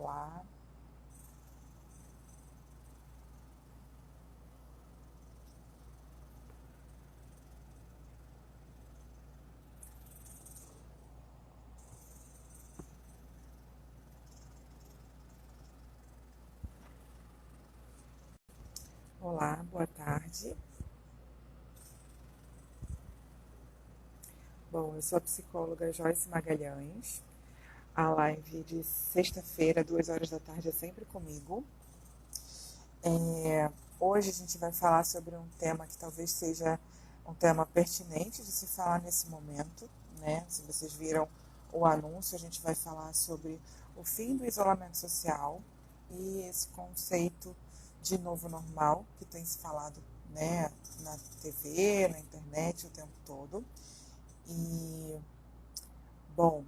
Olá, olá, boa tarde. Bom, eu sou a psicóloga Joyce Magalhães. A live de sexta-feira, 2 horas da tarde, é sempre comigo. Hoje a gente vai falar sobre um tema que talvez seja um tema pertinente de se falar nesse momento, né? Se vocês viram o anúncio, a gente vai falar sobre o fim do isolamento social e esse conceito de novo normal que tem se falado, né, na TV, na internet o tempo todo. E, bom,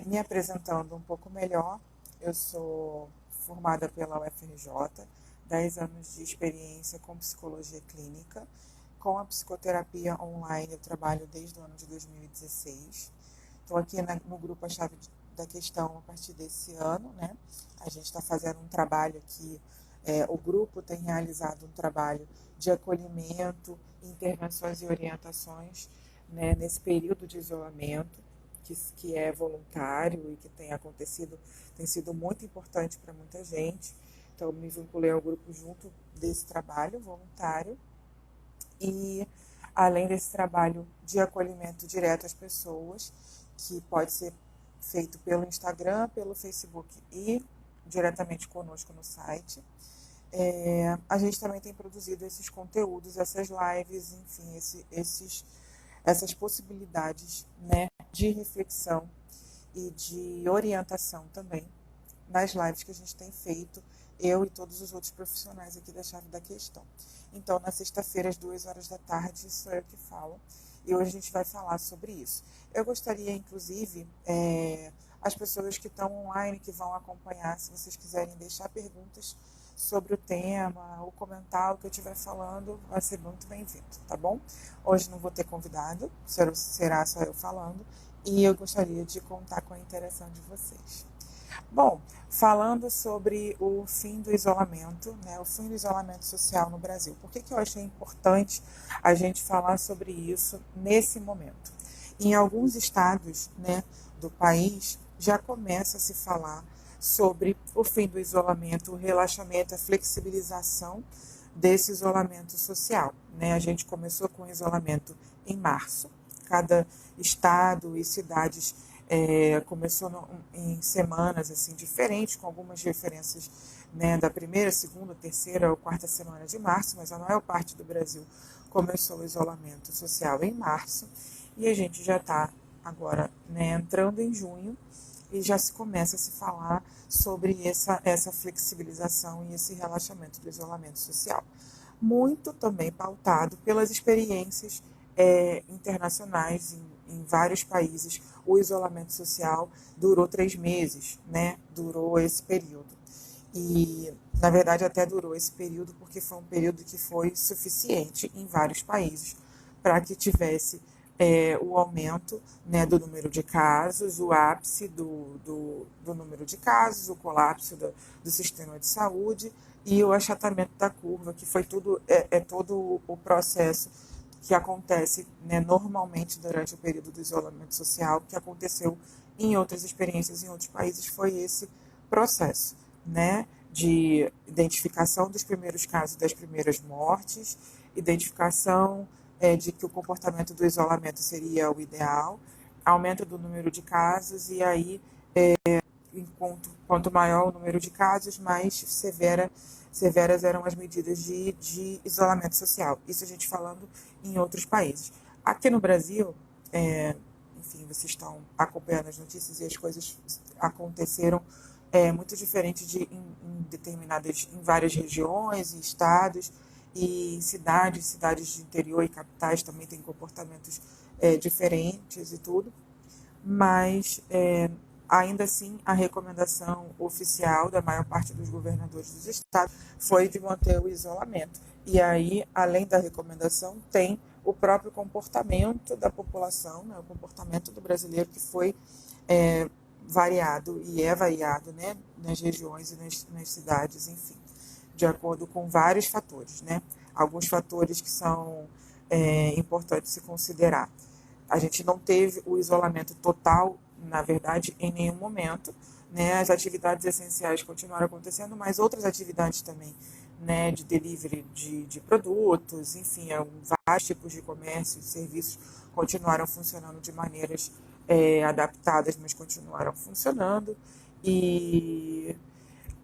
me apresentando um pouco melhor, eu sou formada pela UFRJ, 10 anos de experiência com psicologia clínica. Com a psicoterapia online, eu trabalho desde o ano de 2016. Estou aqui no grupo A Chave da Questão a partir desse ano, né? A gente está fazendo um trabalho aqui, o grupo tem realizado um trabalho de acolhimento, intervenções e orientações, né, nesse período de isolamento, que é voluntário e que tem acontecido, tem sido muito importante para muita gente. Então, me vinculei ao grupo junto desse trabalho voluntário e, além desse trabalho de acolhimento direto às pessoas, que pode ser feito pelo Instagram, pelo Facebook e diretamente conosco no site, a gente também tem produzido esses conteúdos, essas lives, enfim, essas possibilidades, né, de reflexão e de orientação também nas lives que a gente tem feito, eu e todos os outros profissionais aqui da Chave da Questão. Então, na sexta-feira, às 2 horas da tarde, sou eu que falo, e hoje a gente vai falar sobre isso. Eu gostaria, inclusive, as pessoas que estão online, que vão acompanhar, se vocês quiserem deixar perguntas sobre o tema, ou comentar o que eu estiver falando, vai ser muito bem-vindo, tá bom? Hoje não vou ter convidado, será só eu falando, e eu gostaria de contar com a interação de vocês. Bom, falando sobre o fim do isolamento, né, o fim do isolamento social no Brasil. Por que eu achei importante a gente falar sobre isso nesse momento? Em alguns estados, né, do país, já começa a se falar sobre o fim do isolamento, o relaxamento, a flexibilização desse isolamento social, né? A gente começou com o isolamento em março. Cada estado e cidades começou em semanas assim diferentes, com algumas diferenças, né, da primeira, segunda, terceira ou quarta semana de março, mas a maior parte do Brasil começou o isolamento social em março e a gente já está agora, né, entrando em junho e já se começa a se falar sobre essa flexibilização e esse relaxamento do isolamento social. Muito também pautado pelas experiências internacionais em vários países. O isolamento social durou 3 meses, né? Durou esse período. E, na verdade, até durou esse período porque foi um período que foi suficiente em vários países para que tivesse o aumento, né, do número de casos, o ápice do número de casos, o colapso do sistema de saúde e o achatamento da curva, que foi todo o processo que acontece, né, normalmente durante o período do isolamento social, que aconteceu em outras experiências em outros países, foi esse processo, né, de identificação dos primeiros casos, das primeiras mortes, identificação de que o comportamento do isolamento seria o ideal, aumento do número de casos e aí, quanto maior o número de casos, mais severas eram as medidas de isolamento social. Isso a gente falando em outros países. Aqui no Brasil, enfim, vocês estão acompanhando as notícias e as coisas aconteceram muito diferente em várias regiões e estados e cidades de interior e capitais também têm comportamentos diferentes e tudo, mas ainda assim a recomendação oficial da maior parte dos governadores dos estados foi de manter o isolamento. E aí, além da recomendação, tem o próprio comportamento da população, né, o comportamento do brasileiro que foi variado e é variado, né, nas regiões e nas cidades, enfim, de acordo com vários fatores, né? Alguns fatores que são importantes se considerar. A gente não teve o isolamento total, na verdade, em nenhum momento, né? As atividades essenciais continuaram acontecendo, mas outras atividades também, né, de delivery de produtos, enfim, vários tipos de comércio e serviços continuaram funcionando de maneiras adaptadas, mas continuaram funcionando. E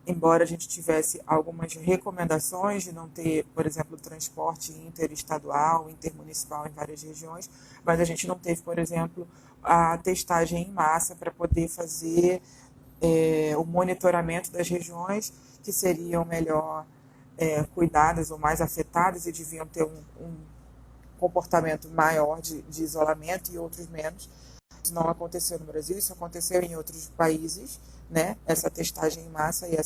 embora a gente tivesse algumas recomendações de não ter, por exemplo, transporte interestadual, intermunicipal em várias regiões, mas a gente não teve, por exemplo, a testagem em massa para poder fazer o monitoramento das regiões que seriam melhor cuidadas ou mais afetadas e deviam ter um comportamento maior de isolamento e outros menos. Isso não aconteceu no Brasil, isso aconteceu em outros países, né? Essa testagem em massa e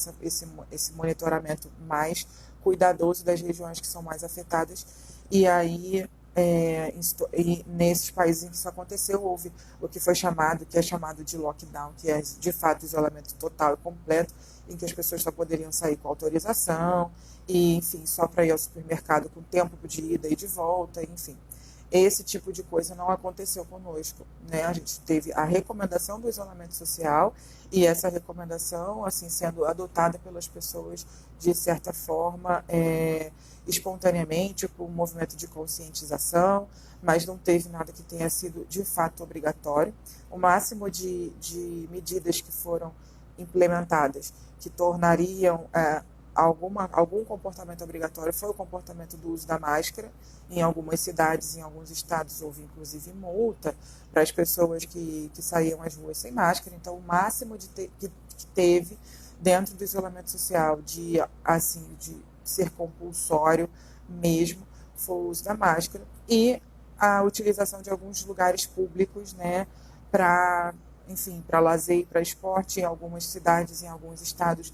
esse monitoramento mais cuidadoso das regiões que são mais afetadas. E aí, e nesses países em que isso aconteceu, houve o que é chamado de lockdown, que é de fato isolamento total e completo, em que as pessoas só poderiam sair com autorização, e enfim, só para ir ao supermercado com tempo de ida e de volta, enfim. Esse tipo de coisa não aconteceu conosco, né? A gente teve a recomendação do isolamento social e essa recomendação, assim, sendo adotada pelas pessoas de certa forma, espontaneamente, por um movimento de conscientização, mas não teve nada que tenha sido de fato obrigatório. O máximo de medidas que foram implementadas que tornariam algum comportamento obrigatório foi o comportamento do uso da máscara. Em algumas cidades, em alguns estados, houve inclusive multa para as pessoas que saíam às ruas sem máscara. Então, o máximo que teve dentro do isolamento social de ser compulsório mesmo foi o uso da máscara e a utilização de alguns lugares públicos, né, para lazer e para esporte. Em algumas cidades, em alguns estados,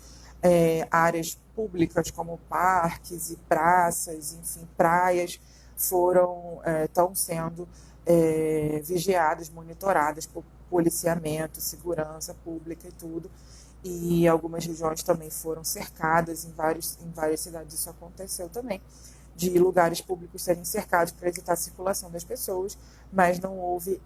áreas públicas como parques e praças, enfim, praias, estão sendo vigiadas, monitoradas por policiamento, segurança pública e tudo. E algumas regiões também foram cercadas, em várias cidades isso aconteceu também, de lugares públicos serem cercados para evitar a circulação das pessoas, mas não houve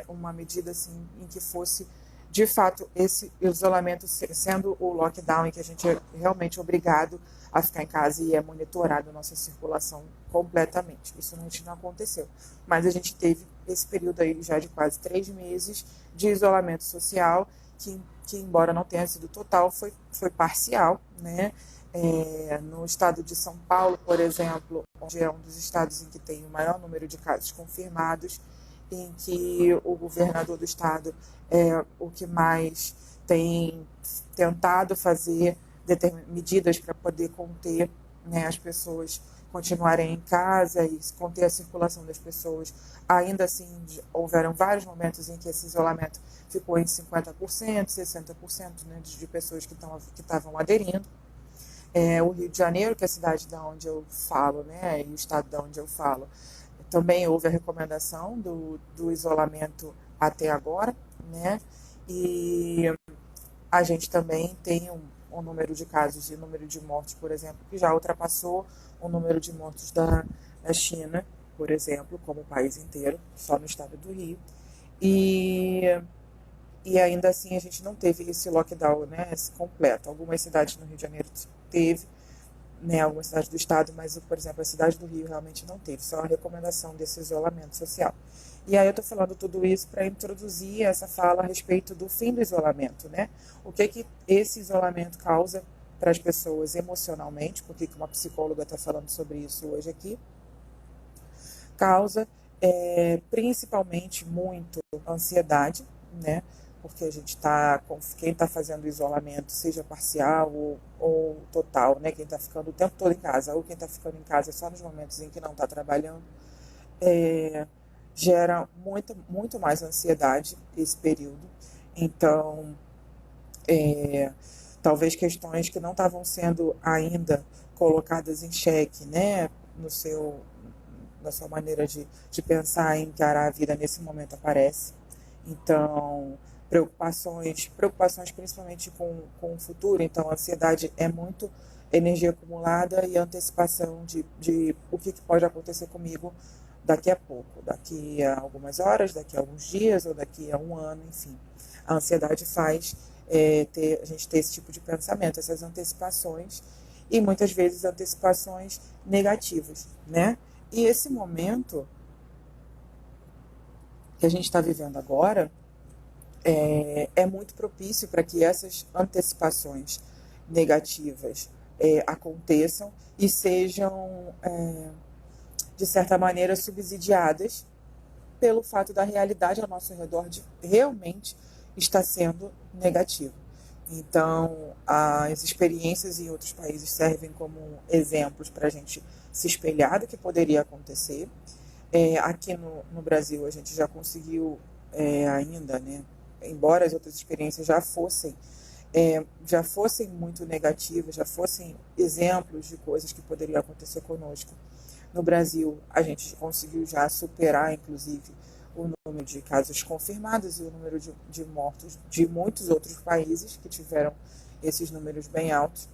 uma medida assim em que fosse de fato esse isolamento sendo o lockdown em que a gente é realmente obrigado a ficar em casa e é monitorado a nossa circulação completamente. Isso não aconteceu. Mas a gente teve esse período aí já de quase 3 meses de isolamento social, que embora não tenha sido total, foi parcial, né? No estado de São Paulo, por exemplo, onde é um dos estados em que tem o maior número de casos confirmados, em que o governador do estado é o que mais tem tentado fazer medidas para poder conter, né, as pessoas continuarem em casa e conter a circulação das pessoas. Ainda assim, houveram vários momentos em que esse isolamento ficou em 50%, 60%, né, de pessoas que estavam aderindo. O Rio de Janeiro, que é a cidade da onde eu falo, né, e o estado da onde eu falo, também houve a recomendação do isolamento até agora, né, e a gente também tem um número de casos e número de mortes, por exemplo, que já ultrapassou o número de mortos da China, por exemplo, como o país inteiro, só no estado do Rio. E ainda assim a gente não teve esse lockdown, né, esse completo. Algumas cidades no Rio de Janeiro teve, né, algumas cidades do estado, mas, por exemplo, a cidade do Rio realmente não teve, só a recomendação desse isolamento social. E aí eu estou falando tudo isso para introduzir essa fala a respeito do fim do isolamento, né? O que esse isolamento causa para as pessoas emocionalmente, porque uma psicóloga está falando sobre isso hoje aqui, causa principalmente muito ansiedade, né? Porque a gente quem está fazendo isolamento, seja parcial ou total, né? Quem está ficando o tempo todo em casa, ou quem está ficando em casa só nos momentos em que não está trabalhando, gera muito mais ansiedade esse período. Então, talvez questões que não estavam sendo ainda colocadas em xeque, né? Na sua maneira de pensar e encarar a vida nesse momento aparece. Então, preocupações principalmente com o futuro. Então, a ansiedade é muito energia acumulada e antecipação de o que pode acontecer comigo daqui a pouco, daqui a algumas horas, daqui a alguns dias ou daqui a um ano, enfim. A ansiedade faz a gente ter esse tipo de pensamento, essas antecipações, e muitas vezes antecipações negativas, né? E esse momento que a gente está vivendo agora é muito propício para que essas antecipações negativas aconteçam e sejam, de certa maneira, subsidiadas pelo fato da realidade ao nosso redor de realmente estar sendo negativa. Então, as experiências em outros países servem como exemplos para a gente se espelhar do que poderia acontecer. Aqui no Brasil, a gente já conseguiu ainda, né, embora as outras experiências já fossem muito negativas, já fossem exemplos de coisas que poderiam acontecer conosco. No Brasil, a gente conseguiu já superar, inclusive, o número de casos confirmados e o número de mortos de muitos outros países que tiveram esses números bem altos.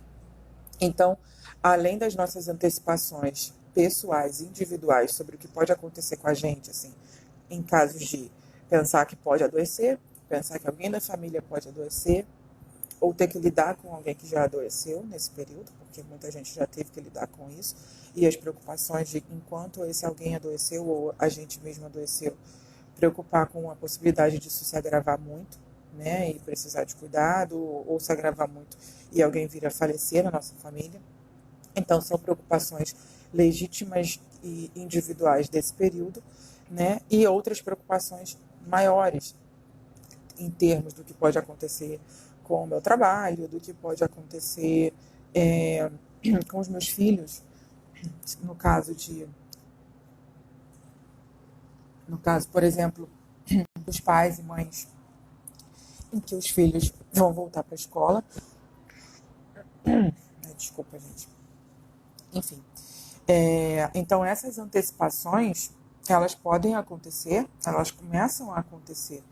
Então, além das nossas antecipações pessoais, individuais, sobre o que pode acontecer com a gente, assim, em casos de pensar que pode adoecer, pensar que alguém da família pode adoecer, ou ter que lidar com alguém que já adoeceu nesse período, porque muita gente já teve que lidar com isso, e as preocupações de enquanto esse alguém adoeceu ou a gente mesmo adoeceu, preocupar com a possibilidade disso se agravar muito, né, e precisar de cuidado, ou se agravar muito e alguém vir a falecer na nossa família. Então, são preocupações legítimas e individuais desse período, né, e outras preocupações maiores, em termos do que pode acontecer com o meu trabalho, do que pode acontecer com os meus filhos, no caso, por exemplo, dos pais e mães em que os filhos vão voltar para a escola. Desculpa, gente. Enfim. Então, essas antecipações, elas podem acontecer, elas começam a acontecer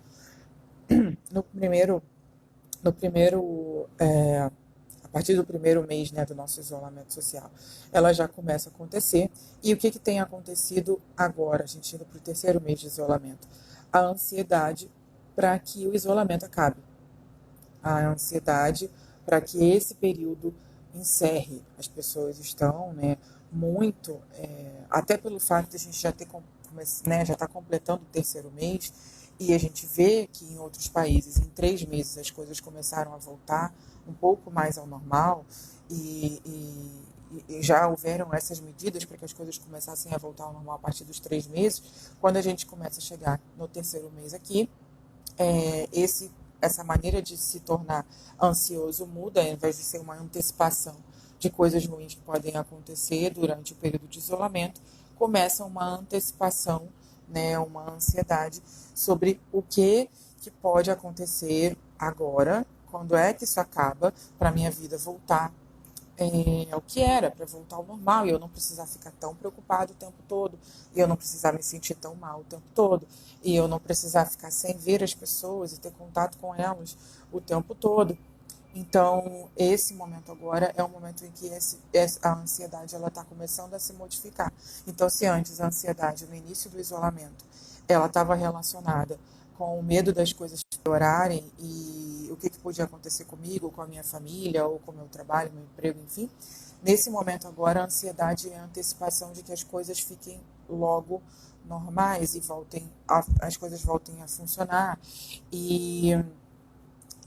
a partir do primeiro mês, né, do nosso isolamento social, ela já começa a acontecer. E o que tem acontecido agora, a gente indo para o terceiro mês de isolamento? A ansiedade para que o isolamento acabe. A ansiedade para que esse período encerre. As pessoas estão, né, muito, até pelo fato de a gente já está completando o terceiro mês, e a gente vê que em outros países, em 3 meses, as coisas começaram a voltar um pouco mais ao normal, e já houveram essas medidas para que as coisas começassem a voltar ao normal a partir dos 3 meses. Quando a gente começa a chegar no terceiro mês aqui, essa maneira de se tornar ansioso muda, ao invés de ser uma antecipação de coisas ruins que podem acontecer durante o período de isolamento, começa uma antecipação, né, uma ansiedade sobre o que pode acontecer agora, quando é que isso acaba, para a minha vida voltar o que era, para voltar ao normal, e eu não precisar ficar tão preocupado o tempo todo, e eu não precisar me sentir tão mal o tempo todo, e eu não precisar ficar sem ver as pessoas e ter contato com elas o tempo todo. Então, esse momento agora é um momento em que a ansiedade está começando a se modificar. Então, se antes a ansiedade, no início do isolamento, ela estava relacionada com o medo das coisas piorarem e o que podia acontecer comigo, com a minha família, ou com o meu trabalho, meu emprego, enfim, nesse momento agora a ansiedade é a antecipação de que as coisas fiquem logo normais e as coisas voltem a funcionar. E,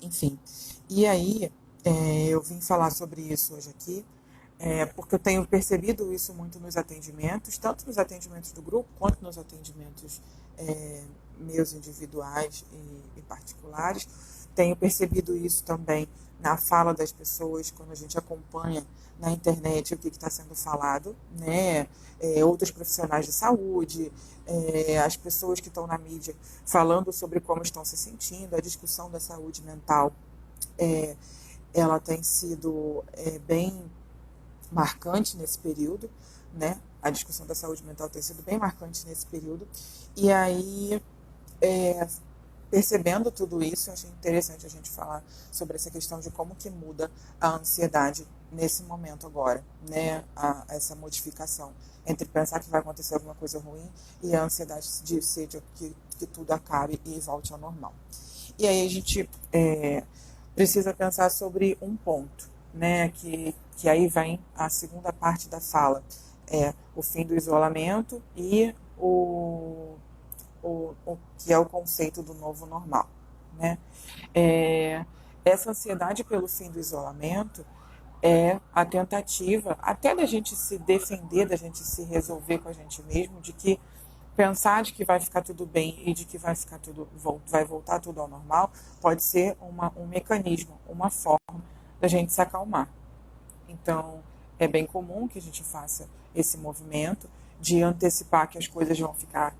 enfim, e aí eu vim falar sobre isso hoje aqui, porque eu tenho percebido isso muito nos atendimentos, tanto nos atendimentos do grupo, quanto nos atendimentos meus individuais e particulares. Tenho percebido isso também na fala das pessoas, quando a gente acompanha na internet o que está sendo falado, né? Outros profissionais de saúde, as pessoas que estão na mídia falando sobre como estão se sentindo, a discussão da saúde mental, ela tem sido bem marcante nesse período, né? A discussão da saúde mental tem sido bem marcante nesse período. E aí percebendo tudo isso, eu achei interessante a gente falar sobre essa questão de como que muda a ansiedade nesse momento agora, né? Essa modificação entre pensar que vai acontecer alguma coisa ruim e a ansiedade de ser que tudo acabe e volte ao normal. E aí a gente precisa pensar sobre um ponto, né? Que aí vem a segunda parte da fala, o fim do isolamento e o que é o conceito do novo normal, né? Essa ansiedade pelo fim do isolamento é a tentativa até da gente se defender, da gente se resolver com a gente mesmo, de que pensar de que vai ficar tudo bem e de que vai voltar tudo ao normal pode ser um mecanismo, uma forma da gente se acalmar. Então, é bem comum que a gente faça esse movimento de antecipar que as coisas vão ficar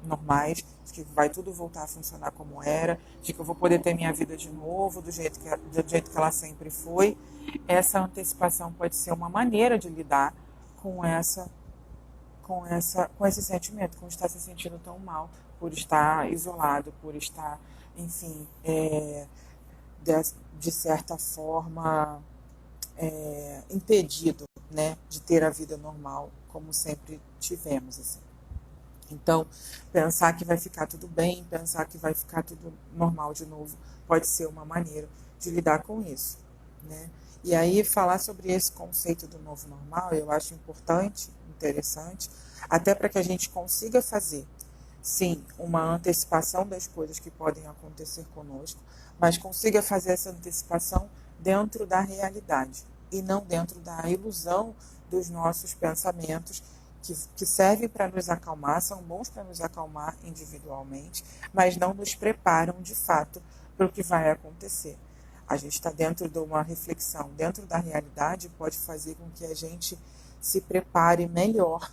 normais, de que vai tudo voltar a funcionar como era, de que eu vou poder ter minha vida de novo, do jeito que ela sempre foi. Essa antecipação pode ser uma maneira de lidar com esse sentimento, com estar se sentindo tão mal, por estar isolado, por estar, enfim, de certa forma, impedido, né, de ter a vida normal como sempre tivemos, assim. Então, pensar que vai ficar tudo bem, pensar que vai ficar tudo normal de novo, pode ser uma maneira de lidar com isso, né? E aí, falar sobre esse conceito do novo normal, eu acho importante, interessante, até para que a gente consiga fazer, sim, uma antecipação das coisas que podem acontecer conosco, mas consiga fazer essa antecipação dentro da realidade e não dentro da ilusão dos nossos pensamentos que servem para nos acalmar, são bons para nos acalmar individualmente, mas não nos preparam de fato para o que vai acontecer. A gente está dentro de uma reflexão, dentro da realidade, pode fazer com que a gente se prepare melhor,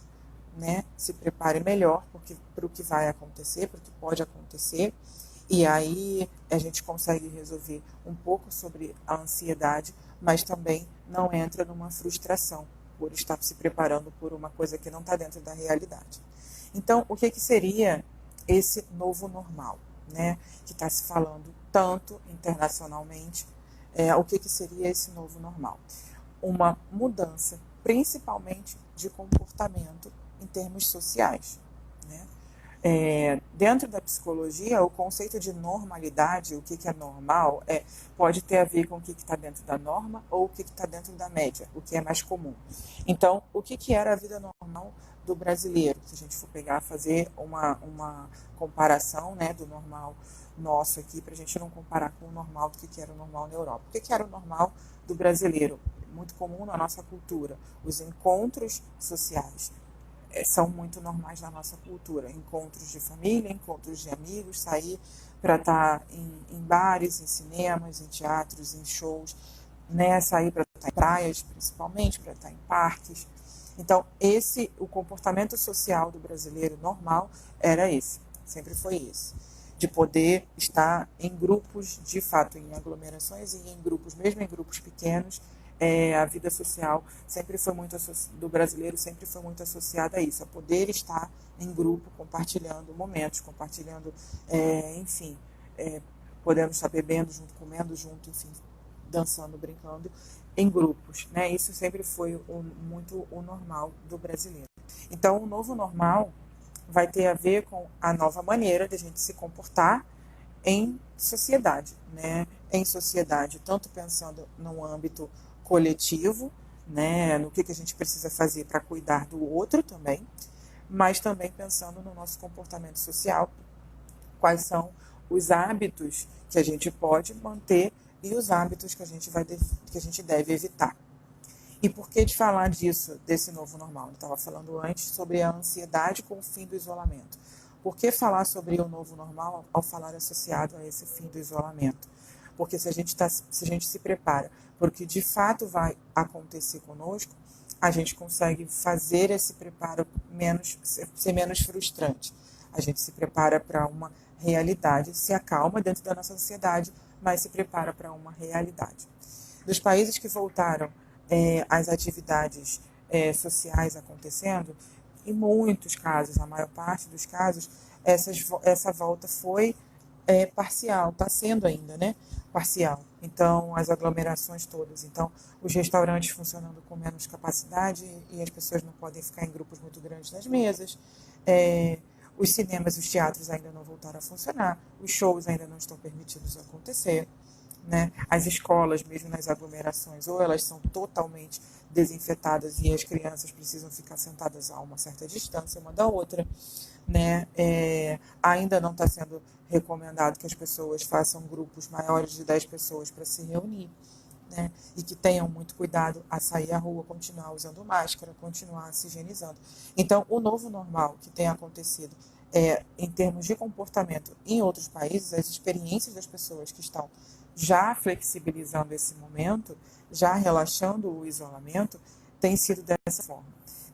né? Se prepare melhor para o que vai acontecer, para o que pode acontecer, e aí a gente consegue resolver um pouco sobre a ansiedade, mas também não entra numa frustração por estar se preparando por uma coisa que não está dentro da realidade. Então, o que seria esse novo normal, né? Que está se falando tanto internacionalmente, o que seria esse novo normal? Uma mudança, principalmente de comportamento em termos sociais, né? Dentro da psicologia, o conceito de normalidade, o que é normal, pode ter a ver com o que está dentro da norma ou o que está dentro da média, o que é mais comum. Então, o que era a vida normal do brasileiro? Se a gente for fazer uma comparação, né, do normal nosso aqui, para a gente não comparar com o normal do que era o normal na Europa. O que era o normal do brasileiro? Muito comum na nossa cultura, os encontros sociais. São muito normais na nossa cultura. Encontros de família, encontros de amigos, sair para estar em bares, em cinemas, em teatros, em shows, né? Sair para estar em praias, principalmente, para estar em parques. Então, o comportamento social do brasileiro normal era esse, sempre foi esse. De poder estar em grupos, de fato, em aglomerações e em grupos, mesmo em grupos pequenos. A vida social sempre foi do brasileiro sempre foi muito associada a isso, a poder estar em grupo, compartilhando momentos, compartilhando, enfim, podendo estar bebendo junto, comendo junto, enfim, dançando, brincando em grupos, né? Isso sempre foi muito o normal do brasileiro. Então, o novo normal vai ter a ver com a nova maneira de a gente se comportar em sociedade, né? Em sociedade, tanto pensando no âmbito coletivo, né, no que a gente precisa fazer para cuidar do outro também, mas também pensando no nosso comportamento social, quais são os hábitos que a gente pode manter e os hábitos que a gente deve evitar. E por que de falar desse novo normal? Eu estava falando antes sobre a ansiedade com o fim do isolamento. Por que falar sobre o novo normal ao falar associado a esse fim do isolamento? Porque se a gente se prepara para o que de fato vai acontecer conosco, a gente consegue fazer esse preparo ser menos frustrante. A gente se prepara para uma realidade, se acalma dentro da nossa ansiedade, mas se prepara para uma realidade. Dos países que voltaram as atividades sociais acontecendo, em muitos casos, na maior parte dos casos, essa volta foi é parcial, está sendo ainda, né? Parcial. Então, as aglomerações todas. Então, os restaurantes funcionando com menos capacidade e as pessoas não podem ficar em grupos muito grandes nas mesas. Os cinemas e os teatros ainda não voltaram a funcionar. Os shows ainda não estão permitidos acontecer. Né? As escolas, mesmo nas aglomerações, ou elas são totalmente desinfetadas e as crianças precisam ficar sentadas a uma certa distância uma da outra. Né? Ainda não está sendo recomendado que as pessoas façam grupos maiores de 10 pessoas para se reunir. Né? E que tenham muito cuidado a sair à rua, continuar usando máscara, continuar se higienizando. Então, o novo normal que tem acontecido em termos de comportamento em outros países, as experiências das pessoas que estão já flexibilizando esse momento, já relaxando o isolamento, tem sido dessa forma.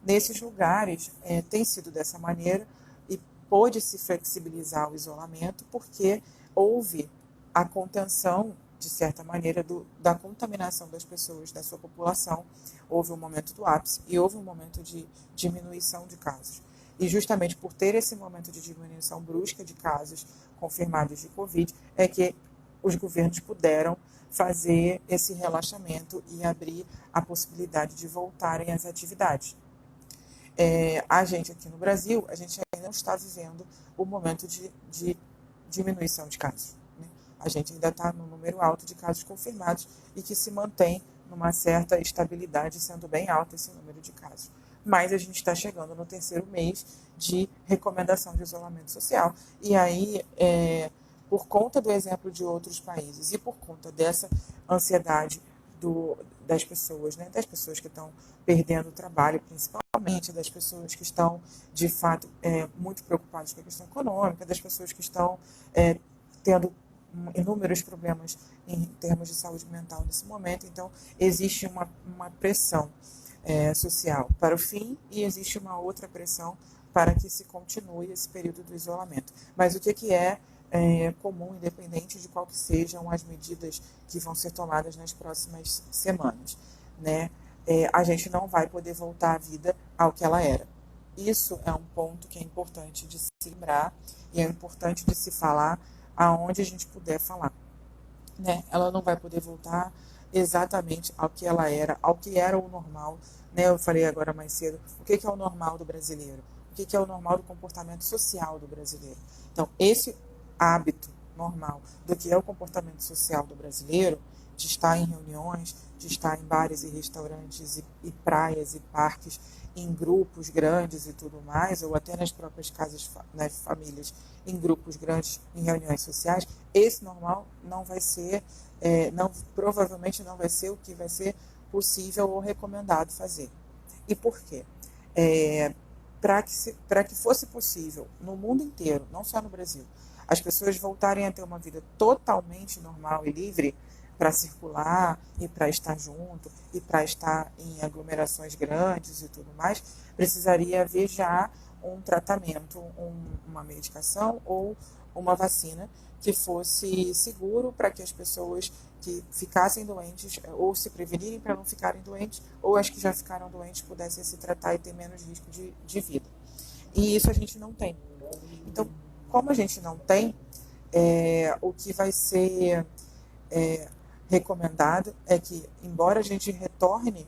Nesses lugares, tem sido dessa maneira e pôde-se flexibilizar o isolamento porque houve a contenção, de certa maneira, da contaminação das pessoas, da sua população. Houve um momento do ápice e houve um momento de diminuição de casos. E justamente por ter esse momento de diminuição brusca de casos confirmados de Covid, é que os governos puderam fazer esse relaxamento e abrir a possibilidade de voltarem às atividades. A gente aqui no Brasil, a gente ainda não está vivendo o momento de diminuição de casos. Né? A gente ainda está no número alto de casos confirmados e que se mantém numa certa estabilidade, sendo bem alto esse número de casos. Mas a gente está chegando no terceiro mês de recomendação de isolamento social. E aí, por conta do exemplo de outros países e por conta dessa ansiedade das pessoas, né? Das pessoas que estão perdendo o trabalho, principalmente, das pessoas que estão, de fato, muito preocupadas com a questão econômica, das pessoas que estão tendo inúmeros problemas em termos de saúde mental nesse momento. Então, existe uma pressão social para o fim e existe uma outra pressão para que se continue esse período do isolamento. Mas o que é comum, independente de qual que sejam as medidas que vão ser tomadas nas próximas semanas, né? A gente não vai poder voltar à vida ao que ela era. Isso é um ponto que é importante de se lembrar e é importante de se falar aonde a gente puder falar. Né? Ela não vai poder voltar exatamente ao que ela era, ao que era o normal. Né? Eu falei agora mais cedo, o que é o normal do brasileiro? O que é o normal do comportamento social do brasileiro? Então, esse hábito normal do que é o comportamento social do brasileiro, de estar em reuniões, de estar em bares e restaurantes e praias e parques, em grupos grandes e tudo mais, ou até nas próprias casas, nas famílias, em grupos grandes, em reuniões sociais, esse normal não vai ser, provavelmente não vai ser o que vai ser possível ou recomendado fazer. E por quê? Para que fosse possível no mundo inteiro, não só no Brasil, as pessoas voltarem a ter uma vida totalmente normal e livre para circular e para estar junto e para estar em aglomerações grandes e tudo mais, precisaria haver já um tratamento, uma medicação ou uma vacina que fosse seguro para que as pessoas que ficassem doentes ou se prevenirem para não ficarem doentes, ou as que já ficaram doentes pudessem se tratar e ter menos risco de vida. E isso a gente não tem. Então, como a gente não tem, o que vai ser recomendado é que, embora a gente retorne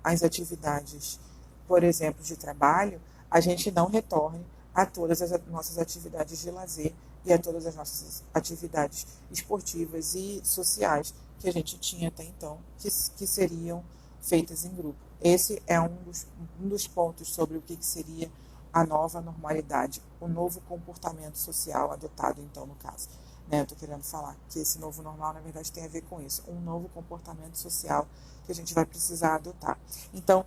às atividades, por exemplo, de trabalho, a gente não retorne a todas as nossas atividades de lazer e a todas as nossas atividades esportivas e sociais que a gente tinha até então, que seriam feitas em grupo. Esse é um dos pontos sobre o que seria a nova normalidade, o novo comportamento social adotado, então, no caso. Né? Eu estou querendo falar que esse novo normal, na verdade, tem a ver com isso, um novo comportamento social que a gente vai precisar adotar. Então,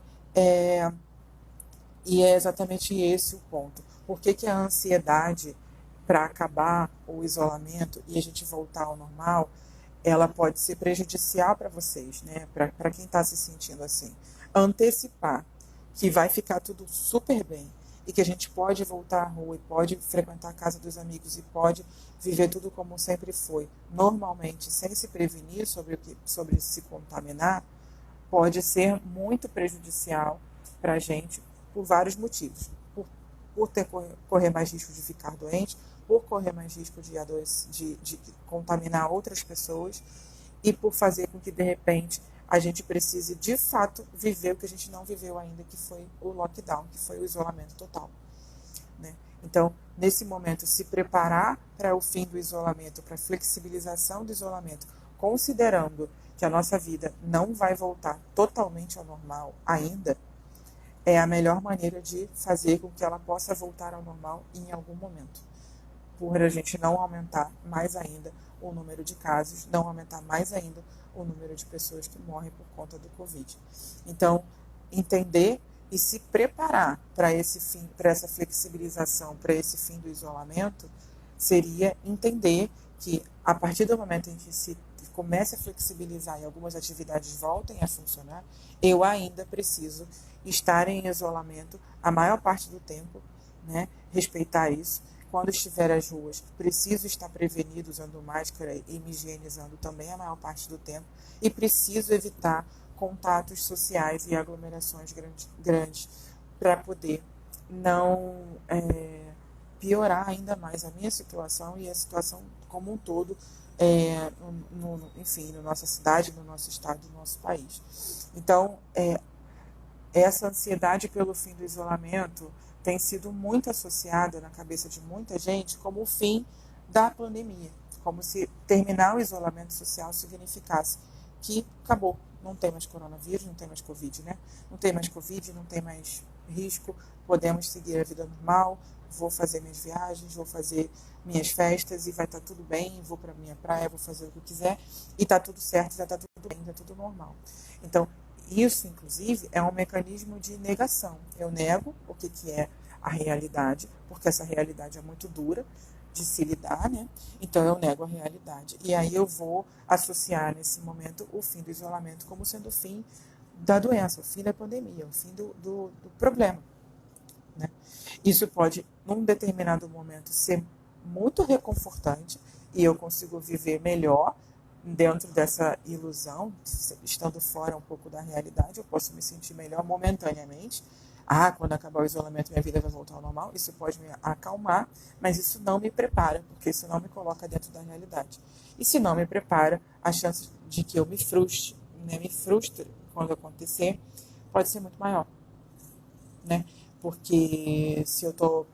e é exatamente esse o ponto. Por que a ansiedade para acabar o isolamento e a gente voltar ao normal, ela pode ser prejudicial para vocês, né? Para quem está se sentindo assim. Antecipar que vai ficar tudo super bem e que a gente pode voltar à rua e pode frequentar a casa dos amigos e pode viver tudo como sempre foi, normalmente, sem se prevenir sobre se contaminar, pode ser muito prejudicial para a gente por vários motivos. Por correr mais risco de ficar doente, por correr mais risco de contaminar outras pessoas e por fazer com que, de repente, a gente precise, de fato, viver o que a gente não viveu ainda, que foi o lockdown, que foi o isolamento total, né? Então, nesse momento, se preparar para o fim do isolamento, para a flexibilização do isolamento, considerando que a nossa vida não vai voltar totalmente ao normal ainda, é a melhor maneira de fazer com que ela possa voltar ao normal em algum momento. Por a gente não aumentar mais ainda o número de casos, não aumentar mais ainda o número de pessoas que morrem por conta do Covid. Então, entender e se preparar para esse fim, para essa flexibilização, para esse fim do isolamento, seria entender que a partir do momento em que se comece a flexibilizar e algumas atividades voltem a funcionar, eu ainda preciso estar em isolamento a maior parte do tempo, né? Respeitar isso. Quando estiver às ruas, preciso estar prevenido usando máscara e me higienizando também a maior parte do tempo e preciso evitar contatos sociais e aglomerações grandes para poder não piorar ainda mais a minha situação e a situação como um todo, enfim, na nossa cidade, no nosso estado, no nosso país. Então, essa ansiedade pelo fim do isolamento tem sido muito associada na cabeça de muita gente como o fim da pandemia, como se terminar o isolamento social significasse que acabou, não tem mais coronavírus, não tem mais Covid, né? Não tem mais Covid, não tem mais risco, podemos seguir a vida normal, vou fazer minhas viagens, vou fazer minhas festas e vai estar tudo bem, vou para minha praia, vou fazer o que eu quiser e está tudo certo, já está tudo bem, está tudo normal. Então, isso, inclusive, é um mecanismo de negação. Eu nego o que é a realidade, porque essa realidade é muito dura de se lidar, né? Então, eu nego a realidade. E aí eu vou associar, nesse momento, o fim do isolamento como sendo o fim da doença, o fim da pandemia, o fim do problema, né? Isso pode, num determinado momento, ser muito reconfortante e eu consigo viver melhor dentro dessa ilusão, estando fora um pouco da realidade, eu posso me sentir melhor momentaneamente. Quando acabar o isolamento, minha vida vai voltar ao normal. Isso pode me acalmar, mas isso não me prepara, porque isso não me coloca dentro da realidade. E se não me prepara, a chance de que eu me frustre, né, quando acontecer, pode ser muito maior, né? Porque se eu estou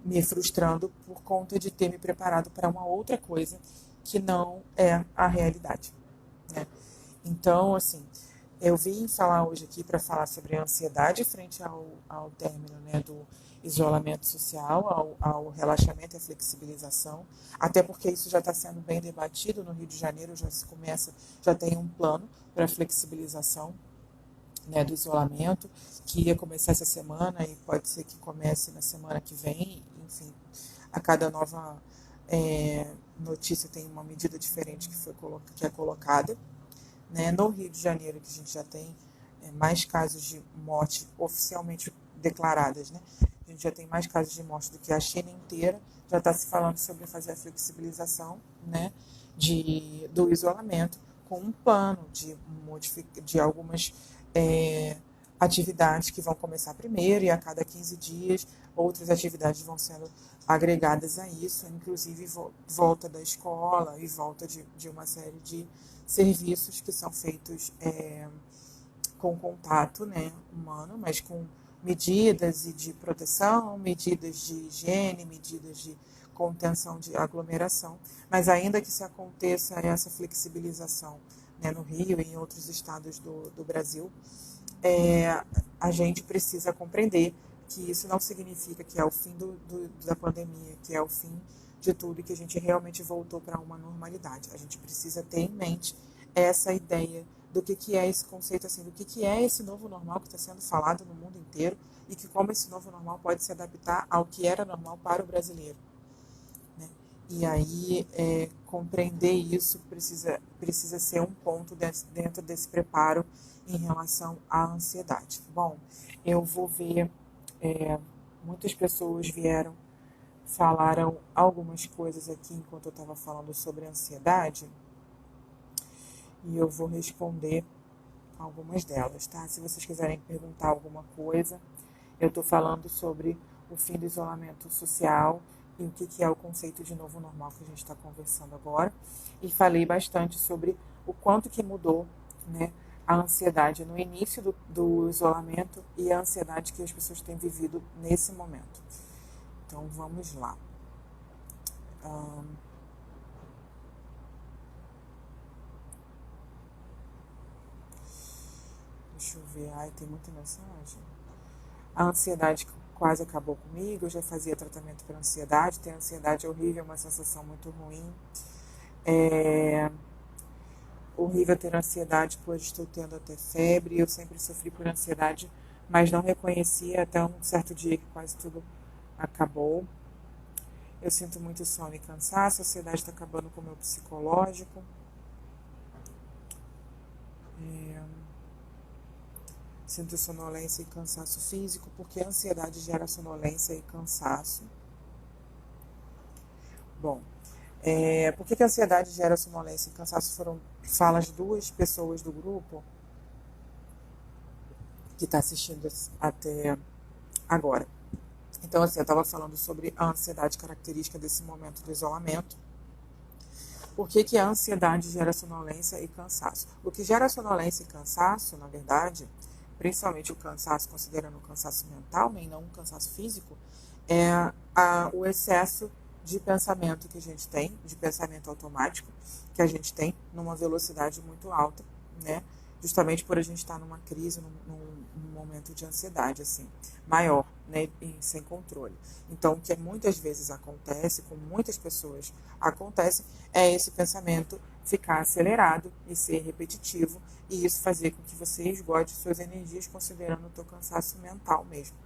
me frustrando por conta de ter me preparado para uma outra coisa que não é a realidade, né? Então, assim, eu vim falar hoje aqui para falar sobre a ansiedade frente ao término, né, do isolamento social, ao relaxamento e à flexibilização, até porque isso já está sendo bem debatido no Rio de Janeiro, já tem um plano para flexibilização, né, do isolamento, que ia começar essa semana e pode ser que comece na semana que vem, enfim, a cada nova notícia tem uma medida diferente que é colocada, né? No Rio de Janeiro, que a gente já tem mais casos de morte oficialmente declaradas, né? A gente já tem mais casos de morte do que a China inteira, já está se falando sobre fazer a flexibilização, né, do isolamento com um plano de algumas atividades que vão começar primeiro e a cada 15 dias outras atividades vão sendo agregadas a isso, inclusive volta da escola e volta de uma série de serviços que são feitos com contato, né, humano, mas com medidas de proteção, medidas de higiene, medidas de contenção de aglomeração, mas ainda que se aconteça essa flexibilização, né, no Rio e em outros estados do Brasil, a gente precisa compreender que isso não significa que é o fim da pandemia, que é o fim de tudo e que a gente realmente voltou para uma normalidade. A gente precisa ter em mente essa ideia do que é esse conceito, assim, do que é esse novo normal que está sendo falado no mundo inteiro e que como esse novo normal pode se adaptar ao que era normal para o brasileiro, né? E aí, compreender isso precisa ser um ponto dentro desse preparo em relação à ansiedade. Bom, eu vou ver, muitas pessoas falaram algumas coisas aqui enquanto eu estava falando sobre ansiedade e eu vou responder algumas delas, tá? Se vocês quiserem perguntar alguma coisa, eu estou falando sobre o fim do isolamento social e o que é o conceito de novo normal que a gente está conversando agora. E falei bastante sobre o quanto que mudou, né, a ansiedade no início do isolamento e a ansiedade que as pessoas têm vivido nesse momento. Então, vamos lá. Deixa eu ver. Ai, tem muita mensagem. A ansiedade quase acabou comigo. Eu já fazia tratamento para ansiedade. Ter ansiedade é horrível, é uma sensação muito ruim. É horrível ter ansiedade, pois estou tendo até febre. Eu sempre sofri por ansiedade, mas não reconhecia até um certo dia que quase tudo acabou. Eu sinto muito sono e cansaço. A ansiedade está acabando com o meu psicológico. Sinto sonolência e cansaço físico, porque a ansiedade gera sonolência e cansaço. Bom, por que a ansiedade gera sonolência e cansaço? Foram falas de duas pessoas do grupo que está assistindo até agora. Então, assim, eu estava falando sobre a ansiedade característica desse momento do isolamento. Por que a ansiedade gera sonolência e cansaço? O que gera sonolência e cansaço, na verdade, principalmente o cansaço, considerando o cansaço mental, nem não um cansaço físico, é o excesso de pensamento que a gente tem, de pensamento automático, que a gente tem numa velocidade muito alta, né? Justamente por a gente estar numa crise, num momento de ansiedade, assim, maior, né? E sem controle. Então, o que muitas vezes acontece, com muitas pessoas acontece, é esse pensamento ficar acelerado e ser repetitivo, e isso fazer com que você esgote suas energias, considerando o teu cansaço mental mesmo.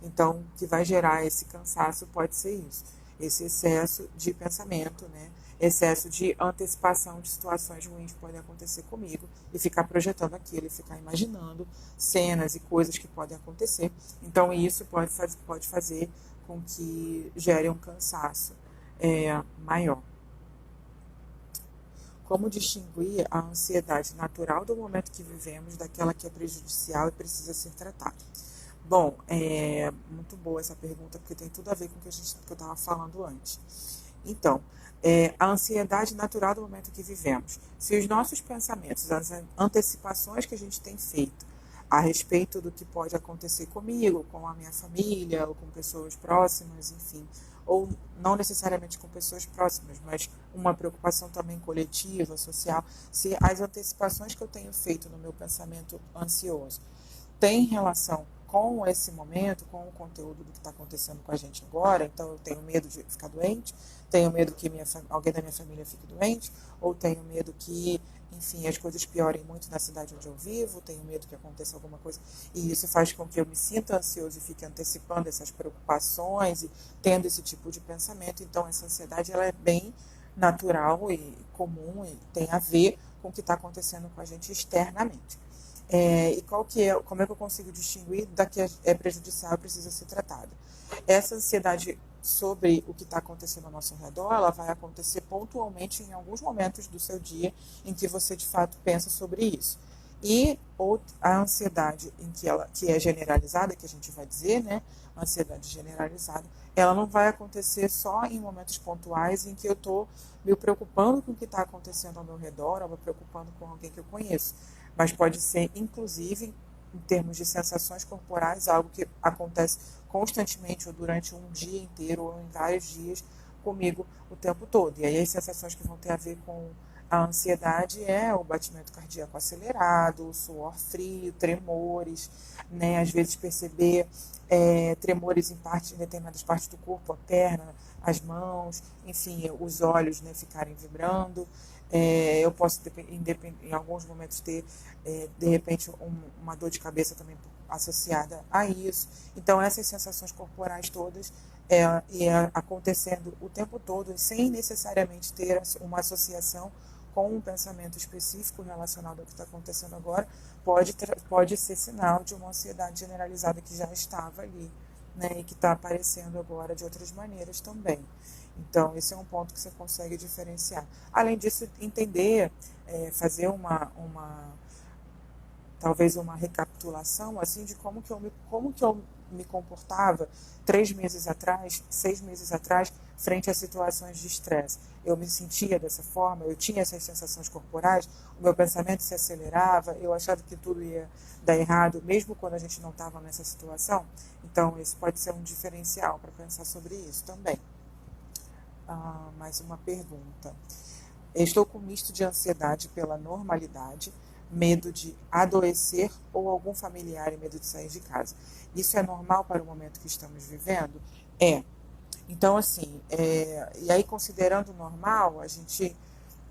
Então, o que vai gerar esse cansaço pode ser isso, esse excesso de pensamento, né? Excesso de antecipação de situações ruins que podem acontecer comigo e ficar projetando aquilo e ficar imaginando cenas e coisas que podem acontecer. Então, isso pode fazer com que gere um cansaço maior. Como distinguir a ansiedade natural do momento que vivemos daquela que é prejudicial e precisa ser tratada? Bom, é muito boa essa pergunta, porque tem tudo a ver com o que eu estava falando antes. Então, a ansiedade natural do momento que vivemos. Se os nossos pensamentos, as antecipações que a gente tem feito a respeito do que pode acontecer comigo, com a minha família, ou com pessoas próximas, enfim, ou não necessariamente com pessoas próximas, mas uma preocupação também coletiva, social, se as antecipações que eu tenho feito no meu pensamento ansioso têm relação com esse momento, com o conteúdo do que está acontecendo com a gente agora, então eu tenho medo de ficar doente, tenho medo que alguém da minha família fique doente, ou tenho medo que, enfim, as coisas piorem muito na cidade onde eu vivo, tenho medo que aconteça alguma coisa, e isso faz com que eu me sinta ansioso e fique antecipando essas preocupações e tendo esse tipo de pensamento. Então, essa ansiedade ela é bem natural e comum e tem a ver com o que está acontecendo com a gente externamente. E como é que eu consigo distinguir da que é prejudicial e precisa ser tratada? Essa ansiedade sobre o que está acontecendo ao nosso redor, ela vai acontecer pontualmente em alguns momentos do seu dia em que você de fato pensa sobre isso. E a ansiedade que é generalizada, que a gente vai dizer, né? A ansiedade generalizada, ela não vai acontecer só em momentos pontuais em que eu estou me preocupando com o que está acontecendo ao meu redor, ou me preocupando com alguém que eu conheço. Mas pode ser, inclusive, em termos de sensações corporais, algo que acontece constantemente ou durante um dia inteiro ou em vários dias comigo o tempo todo. E aí as sensações que vão ter a ver com a ansiedade é o batimento cardíaco acelerado, o suor frio, tremores, né? Às vezes perceber tremores em determinadas partes do corpo, a perna, as mãos, enfim, os olhos, né, ficarem vibrando. Eu posso, em alguns momentos, ter, de repente, uma dor de cabeça também associada a isso. Então, essas sensações corporais todas acontecendo o tempo todo, sem necessariamente ter uma associação com um pensamento específico relacionado ao que está acontecendo agora, pode ser sinal de uma ansiedade generalizada que já estava ali, né, e que está aparecendo agora de outras maneiras também. Então, esse é um ponto que você consegue diferenciar. Além disso, entender, fazer talvez uma recapitulação assim de como que eu me comportava 3 meses atrás, 6 meses atrás, frente a situações de estresse. Eu me sentia dessa forma, eu tinha essas sensações corporais, o meu pensamento se acelerava, eu achava que tudo ia dar errado, mesmo quando a gente não estava nessa situação. Então, isso pode ser um diferencial para pensar sobre isso também. Mais uma pergunta. Estou com misto de ansiedade pela normalidade, medo de adoecer ou algum familiar e medo de sair de casa. Isso é normal para o momento que estamos vivendo? É. Então, assim, e aí considerando normal,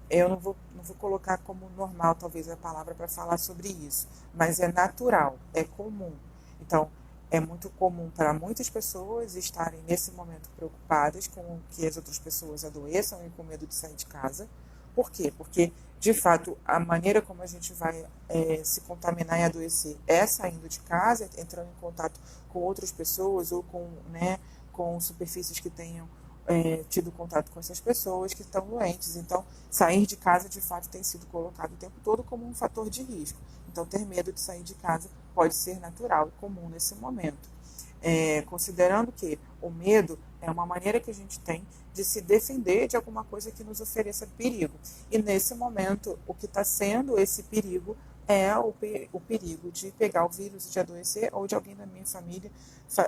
eu não vou colocar como normal, talvez, a palavra para falar sobre isso, mas é natural, é comum. Então, é muito comum para muitas pessoas estarem nesse momento preocupadas com que as outras pessoas adoeçam e com medo de sair de casa. Por quê? Porque, de fato, a maneira como a gente vai se contaminar e adoecer é saindo de casa, entrando em contato com outras pessoas ou com superfícies que tenham tido contato com essas pessoas que estão doentes. Então, sair de casa, de fato, tem sido colocado o tempo todo como um fator de risco. Então, ter medo de sair de casa pode ser natural e comum nesse momento. Considerando que o medo é uma maneira que a gente tem de se defender de alguma coisa que nos ofereça perigo. E nesse momento, o que está sendo esse perigo é o perigo de pegar o vírus, de adoecer, ou de alguém da minha família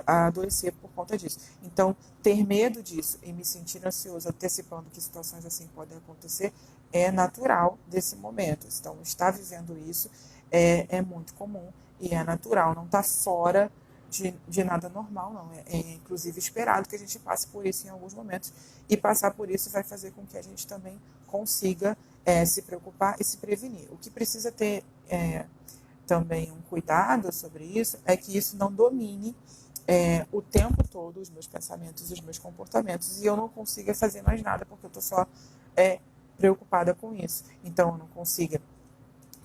adoecer por conta disso. Então, ter medo disso e me sentir ansioso, antecipando que situações assim podem acontecer, é natural desse momento. Então, estar vivendo isso é muito comum e é natural, não está fora de nada normal, não. É inclusive esperado que a gente passe por isso em alguns momentos, e passar por isso vai fazer com que a gente também consiga se preocupar e se prevenir. O que precisa ter também um cuidado sobre isso é que isso não domine o tempo todo os meus pensamentos, os meus comportamentos, e eu não consiga fazer mais nada porque eu estou só preocupada com isso. Então, eu não consiga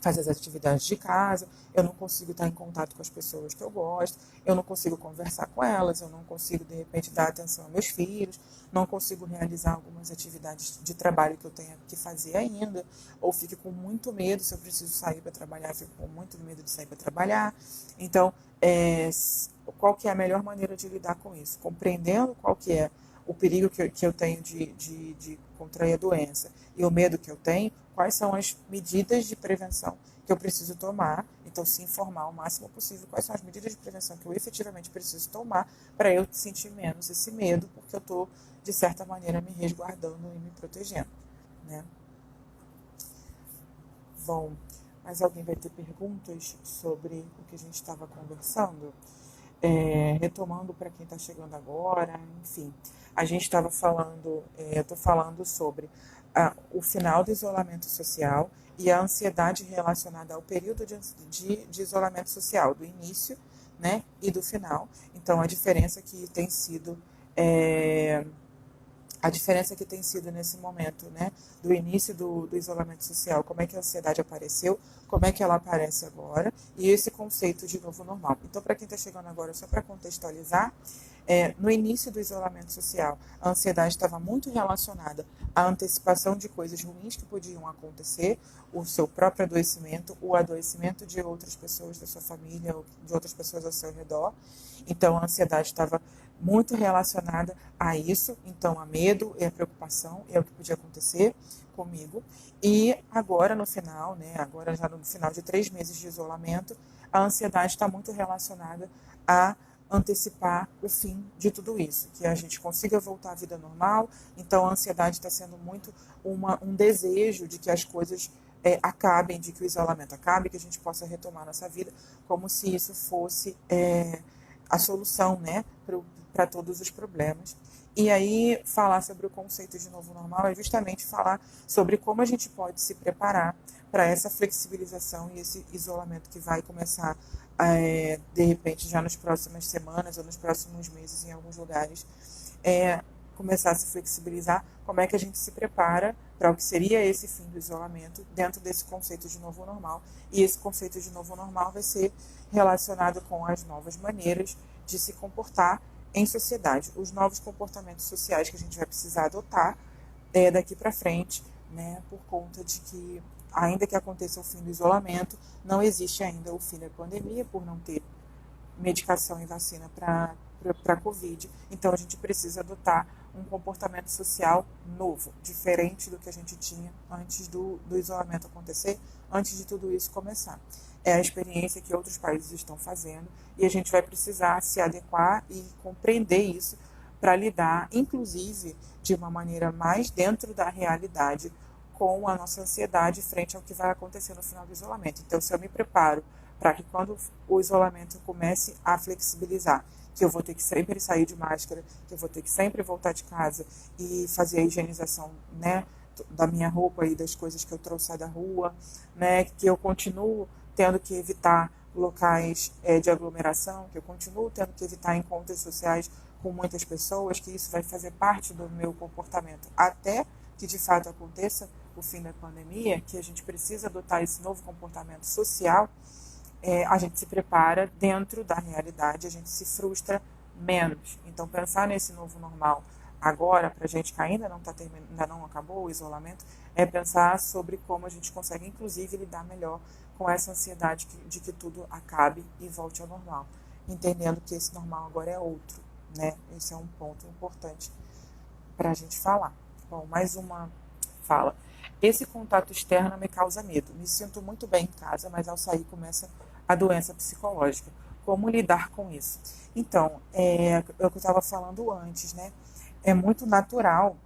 fazer as atividades de casa, eu não consigo estar em contato com as pessoas que eu gosto, eu não consigo conversar com elas, eu não consigo, de repente, dar atenção aos meus filhos, não consigo realizar algumas atividades de trabalho que eu tenha que fazer ainda, ou fico com muito medo, se eu preciso sair para trabalhar, fico com muito medo de sair para trabalhar. Então, qual que é a melhor maneira de lidar com isso? Compreendendo qual que é o perigo que eu tenho de contrair a doença e o medo que eu tenho, quais são as medidas de prevenção que eu preciso tomar. Então, se informar o máximo possível quais são as medidas de prevenção que eu efetivamente preciso tomar para eu sentir menos esse medo, porque eu estou, de certa maneira, me resguardando e me protegendo, né? Bom, mas alguém vai ter perguntas sobre o que a gente estava conversando? Retomando para quem está chegando agora, enfim, a gente estava falando, eu estou falando sobre o final do isolamento social e a ansiedade relacionada ao período de isolamento social, do início, né, e do final. Então, a diferença que tem sido nesse momento, né, do início do isolamento social, como é que a ansiedade apareceu, como é que ela aparece agora, e esse conceito de novo normal. Então, para quem está chegando agora, só para contextualizar, no início do isolamento social, a ansiedade estava muito relacionada à antecipação de coisas ruins que podiam acontecer, o seu próprio adoecimento, o adoecimento de outras pessoas da sua família, ou de outras pessoas ao seu redor. Então, a ansiedade estava muito relacionada a isso, então a medo e a preocupação é o que podia acontecer comigo. E agora no final, né, agora já no final de 3 meses de isolamento, a ansiedade está muito relacionada a antecipar o fim de tudo isso, que a gente consiga voltar à vida normal. Então a ansiedade está sendo muito um desejo de que as coisas acabem, de que o isolamento acabe, que a gente possa retomar nossa vida, como se isso fosse a solução, né, para todos os problemas. E aí, falar sobre o conceito de novo normal é justamente falar sobre como a gente pode se preparar para essa flexibilização e esse isolamento que vai começar, de repente, já nas próximas semanas ou nos próximos meses, em alguns lugares, começar a se flexibilizar. Como é que a gente se prepara para o que seria esse fim do isolamento dentro desse conceito de novo normal. E esse conceito de novo normal vai ser relacionado com as novas maneiras de se comportar em sociedade, os novos comportamentos sociais que a gente vai precisar adotar daqui para frente, né, por conta de que, ainda que aconteça o fim do isolamento, não existe ainda o fim da pandemia, por não ter medicação e vacina para para a Covid. Então, a gente precisa adotar um comportamento social novo, diferente do que a gente tinha antes do isolamento acontecer, antes de tudo isso começar. É a experiência que outros países estão fazendo e a gente vai precisar se adequar e compreender isso para lidar, inclusive, de uma maneira mais dentro da realidade com a nossa ansiedade frente ao que vai acontecer no final do isolamento. Então, se eu me preparo para que quando o isolamento comece a flexibilizar, que eu vou ter que sempre sair de máscara, que eu vou ter que sempre voltar de casa e fazer a higienização, né, da minha roupa e das coisas que eu trouxe da rua, né, que eu continuo tendo que evitar locais de aglomeração, que eu continuo tendo que evitar encontros sociais com muitas pessoas, que isso vai fazer parte do meu comportamento até que de fato aconteça o fim da pandemia, que a gente precisa adotar esse novo comportamento social, a gente se prepara dentro da realidade, a gente se frustra menos. Então, pensar nesse novo normal agora, para a gente que ainda ainda não acabou o isolamento, é pensar sobre como a gente consegue, inclusive, lidar melhor com essa ansiedade de que tudo acabe e volte ao normal, entendendo que esse normal agora é outro, né? Esse é um ponto importante para a gente falar. Bom, mais uma fala. Esse contato externo me causa medo. Me sinto muito bem em casa, mas ao sair começa a doença psicológica. Como lidar com isso? Então, é o que eu estava falando antes, né? É muito natural,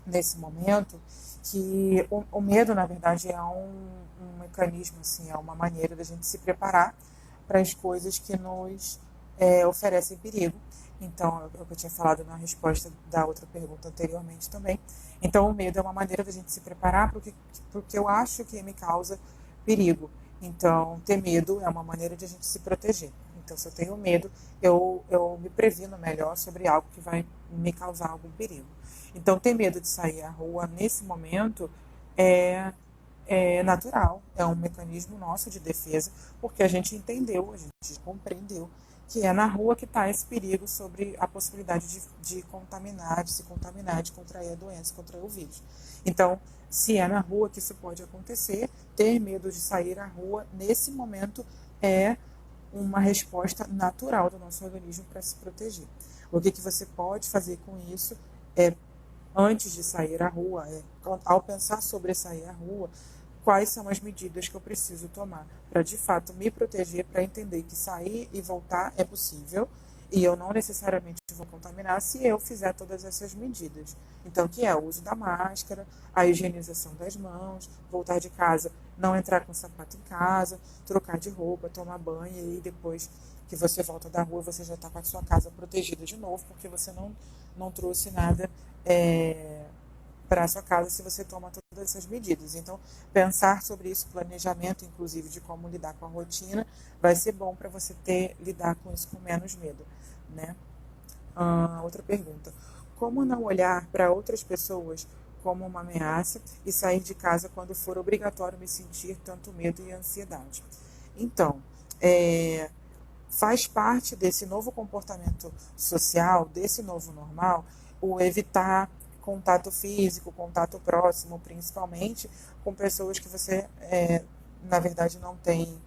nesse momento, que o medo, na verdade, é um mecanismo, assim, é uma maneira da gente se preparar para as coisas que nos oferecem perigo. Então, é o que eu tinha falado na resposta da outra pergunta anteriormente também. Então, o medo é uma maneira da gente se preparar para o que eu acho que me causa perigo. Então, ter medo é uma maneira de a gente se proteger. Então, se eu tenho medo, eu me previno melhor sobre algo que vai me causar algum perigo. Então, ter medo de sair à rua nesse momento é natural, é um mecanismo nosso de defesa, porque a gente entendeu, a gente compreendeu que é na rua que está esse perigo sobre a possibilidade de contaminar, de se contaminar, de contrair a doença, contrair o vírus. Então, se é na rua que isso pode acontecer, ter medo de sair à rua nesse momento é uma resposta natural do nosso organismo para se proteger. O que você pode fazer com isso é, antes de sair à rua, ao pensar sobre sair à rua, quais são as medidas que eu preciso tomar para, de fato, me proteger, para entender que sair e voltar é possível e eu não necessariamente vou contaminar se eu fizer todas essas medidas. Então, que é o uso da máscara, a higienização das mãos, voltar de casa, não entrar com sapato em casa, trocar de roupa, tomar banho e depois que você volta da rua, você já está com a sua casa protegida de novo, porque você não trouxe nada para a sua casa se você toma todas essas medidas. Então, pensar sobre isso, planejamento, inclusive, de como lidar com a rotina, vai ser bom para você lidar com isso com menos medo, né? Outra pergunta. Como não olhar para outras pessoas como uma ameaça e sair de casa quando for obrigatório me sentir tanto medo e ansiedade? Então, faz parte desse novo comportamento social, desse novo normal, o evitar contato físico, contato próximo, principalmente com pessoas que você, na verdade, não tem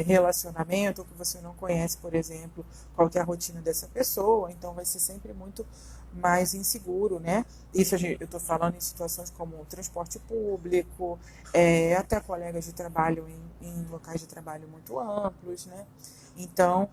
relacionamento, ou que você não conhece, por exemplo, qual que é a rotina dessa pessoa, então vai ser sempre muito mais inseguro, né? Isso eu estou falando em situações como o transporte público, até colegas de trabalho em locais de trabalho muito amplos, né? Então,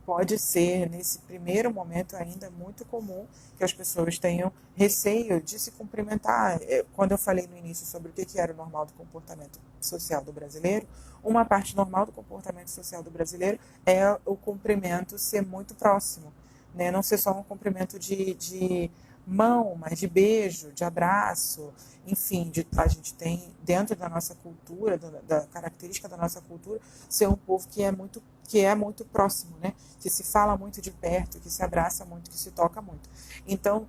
pode ser, nesse primeiro momento ainda, muito comum que as pessoas tenham receio de se cumprimentar. Quando eu falei no início sobre o que era o normal do comportamento social do brasileiro, uma parte normal do comportamento social do brasileiro é o cumprimento ser muito próximo, né? Não ser só um cumprimento de mão, mas de beijo, de abraço, enfim, a gente tem dentro da nossa cultura, da característica da nossa cultura, ser um povo que é muito próximo, né? Que se fala muito de perto, que se abraça muito, que se toca muito. Então,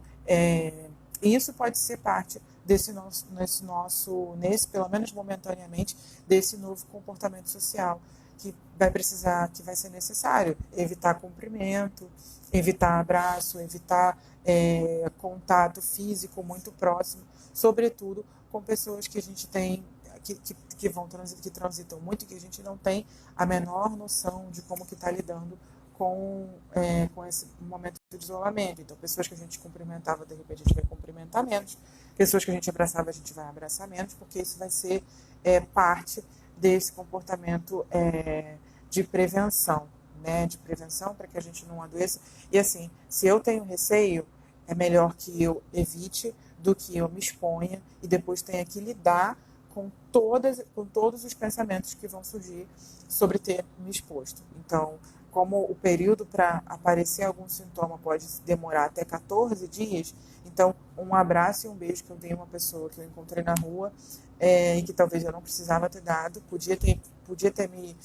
isso pode ser parte pelo menos momentaneamente, desse novo comportamento social que vai ser necessário evitar cumprimento, evitar abraço, evitar contato físico muito próximo, sobretudo com pessoas que a gente tem que transitam muito e que a gente não tem a menor noção de como que está lidando com esse momento de isolamento. Então, pessoas que a gente cumprimentava, de repente a gente vai cumprimentar menos, pessoas que a gente abraçava, a gente vai abraçar menos, porque isso vai ser parte desse comportamento de prevenção, né? De prevenção para que a gente não adoeça. E assim, se eu tenho receio, é melhor que eu evite do que eu me exponha e depois tenha que lidar com todos os pensamentos que vão surgir sobre ter me exposto. Então, como o período para aparecer algum sintoma pode demorar até 14 dias, então um abraço e um beijo que eu dei a uma pessoa que eu encontrei na rua e que talvez eu não precisava ter dado, podia ter me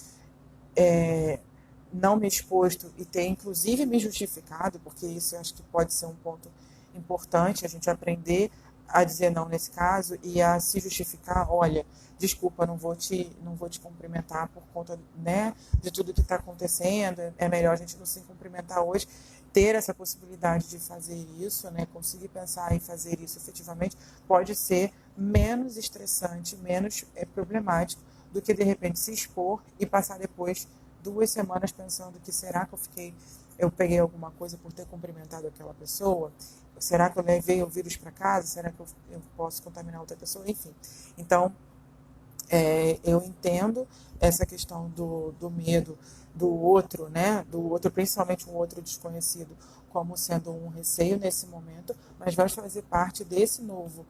não me exposto e ter inclusive me justificado, porque isso eu acho que pode ser um ponto importante, a gente aprender a dizer não nesse caso e a se justificar, olha, desculpa, não vou te cumprimentar por conta, né, de tudo que está acontecendo, é melhor a gente não se cumprimentar hoje, ter essa possibilidade de fazer isso, né, conseguir pensar em fazer isso efetivamente, pode ser menos estressante, menos problemático do que de repente se expor e passar depois 2 semanas pensando que será que eu peguei alguma coisa por ter cumprimentado aquela pessoa? Será que eu levei o vírus para casa? Será que eu posso contaminar outra pessoa? Enfim, então eu entendo essa questão do medo do outro, né? Do outro, principalmente um outro desconhecido, como sendo um receio nesse momento, mas vai fazer parte desse novo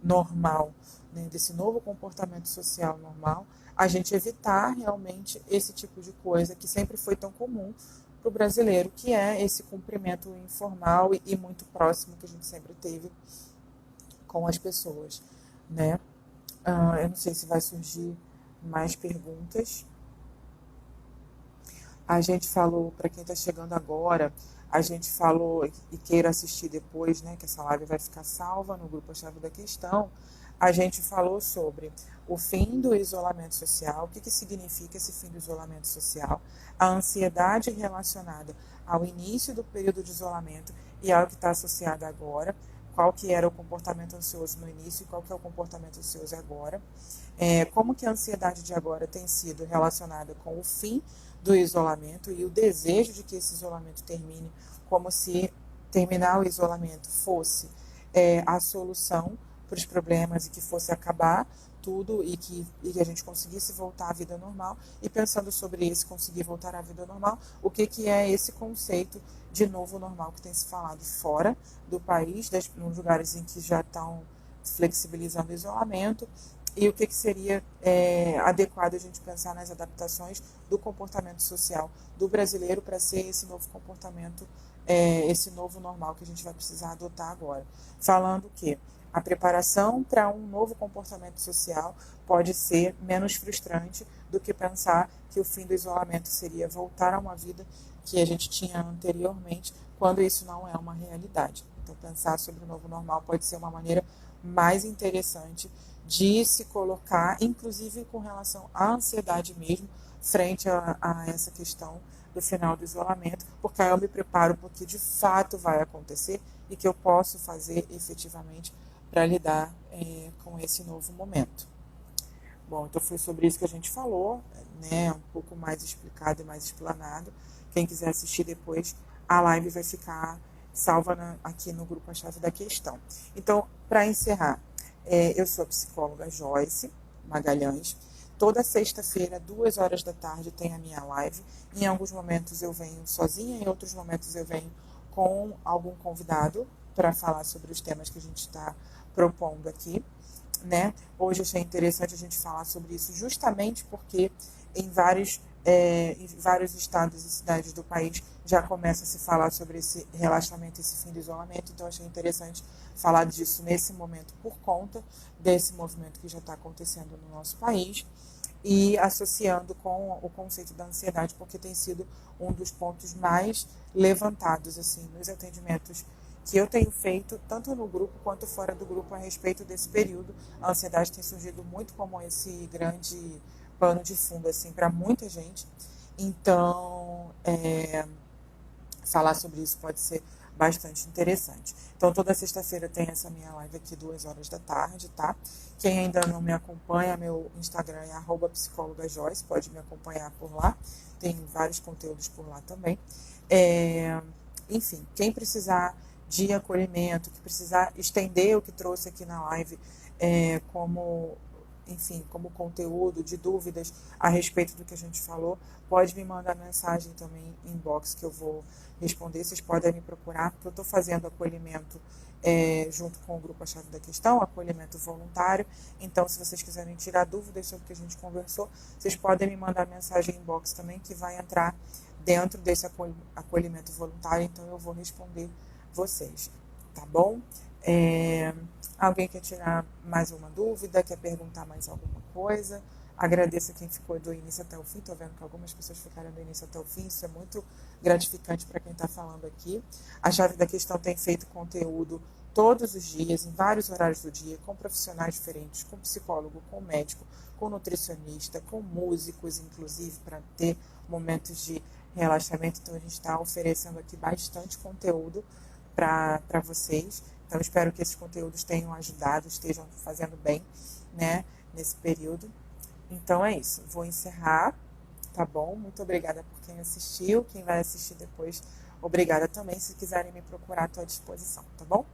normal, né? Desse novo comportamento social normal, a gente evitar realmente esse tipo de coisa que sempre foi tão comum para o brasileiro, que é esse cumprimento informal e muito próximo que a gente sempre teve com as pessoas, né? Eu não sei se vai surgir mais perguntas. A gente falou, para quem está chegando agora, a gente falou, e queira assistir depois, né, que essa live vai ficar salva no grupo A Chave da Questão, a gente falou sobre o fim do isolamento social, o que significa esse fim do isolamento social, a ansiedade relacionada ao início do período de isolamento e ao que está associado agora, qual que era o comportamento ansioso no início e qual que é o comportamento ansioso agora, como que a ansiedade de agora tem sido relacionada com o fim do isolamento e o desejo de que esse isolamento termine, como se terminar o isolamento fosse a solução para os problemas e que fosse acabar tudo e que a gente conseguisse voltar à vida normal. E pensando sobre esse conseguir voltar à vida normal, o que é esse conceito de novo normal que tem se falado fora do país, nos lugares em que já estão flexibilizando o isolamento, e o que seria adequado a gente pensar nas adaptações do comportamento social do brasileiro para ser esse novo comportamento, esse novo normal que a gente vai precisar adotar agora. Falando que a preparação para um novo comportamento social pode ser menos frustrante do que pensar que o fim do isolamento seria voltar a uma vida que a gente tinha anteriormente, quando isso não é uma realidade. Então, pensar sobre o novo normal pode ser uma maneira mais interessante de se colocar, inclusive com relação à ansiedade mesmo, frente a essa questão do final do isolamento, porque aí eu me preparo para o que de fato vai acontecer e que eu posso fazer efetivamente para lidar com esse novo momento. Bom, então foi sobre isso que a gente falou, né, um pouco mais explicado e mais explanado. Quem quiser assistir depois, a live vai ficar salva aqui no grupo A Chave da Questão. Então, para encerrar, eu sou a psicóloga Joyce Magalhães. Toda sexta-feira, 2 horas da tarde, tem a minha live. Em alguns momentos eu venho sozinha, em outros momentos eu venho com algum convidado para falar sobre os temas que a gente está propondo aqui, né? Hoje eu achei interessante a gente falar sobre isso justamente porque em vários estados e cidades do país já começa a se falar sobre esse relaxamento, esse fim do isolamento, então eu achei interessante falar disso nesse momento por conta desse movimento que já está acontecendo no nosso país e associando com o conceito da ansiedade, porque tem sido um dos pontos mais levantados assim nos atendimentos que eu tenho feito, tanto no grupo quanto fora do grupo, a respeito desse período. A ansiedade tem surgido muito como esse grande pano de fundo assim, para muita gente. Então, falar sobre isso pode ser bastante interessante. Então, toda sexta-feira tem essa minha live aqui, 2 horas da tarde, tá? Quem ainda não me acompanha, meu Instagram é @psicólogajoyce, pode me acompanhar por lá. Tem vários conteúdos por lá também. Enfim, quem precisar de acolhimento, que precisar estender o que trouxe aqui na live como conteúdo, de dúvidas a respeito do que a gente falou, pode me mandar mensagem também em inbox que eu vou responder. Vocês podem me procurar, porque eu estou fazendo acolhimento junto com o grupo A Chave da Questão, acolhimento voluntário. Então, se vocês quiserem tirar dúvidas sobre o que a gente conversou, vocês podem me mandar mensagem em inbox também, que vai entrar dentro desse acolhimento voluntário, então eu vou responder vocês, tá bom? Alguém quer tirar mais uma dúvida, quer perguntar mais alguma coisa? Agradeço a quem ficou do início até o fim. Estou vendo que algumas pessoas ficaram do início até o fim. Isso é muito gratificante para quem está falando aqui. A Chave da Questão tem feito conteúdo todos os dias, em vários horários do dia, com profissionais diferentes, com psicólogo, com médico, com nutricionista, com músicos, inclusive, para ter momentos de relaxamento. Então, a gente está oferecendo aqui bastante conteúdo para vocês. Então, espero que esses conteúdos tenham ajudado, estejam fazendo bem, né, nesse período. Então, é isso. Vou encerrar, tá bom? Muito obrigada por quem assistiu. Quem vai assistir depois, obrigada também. Se quiserem me procurar, estou à disposição, tá bom?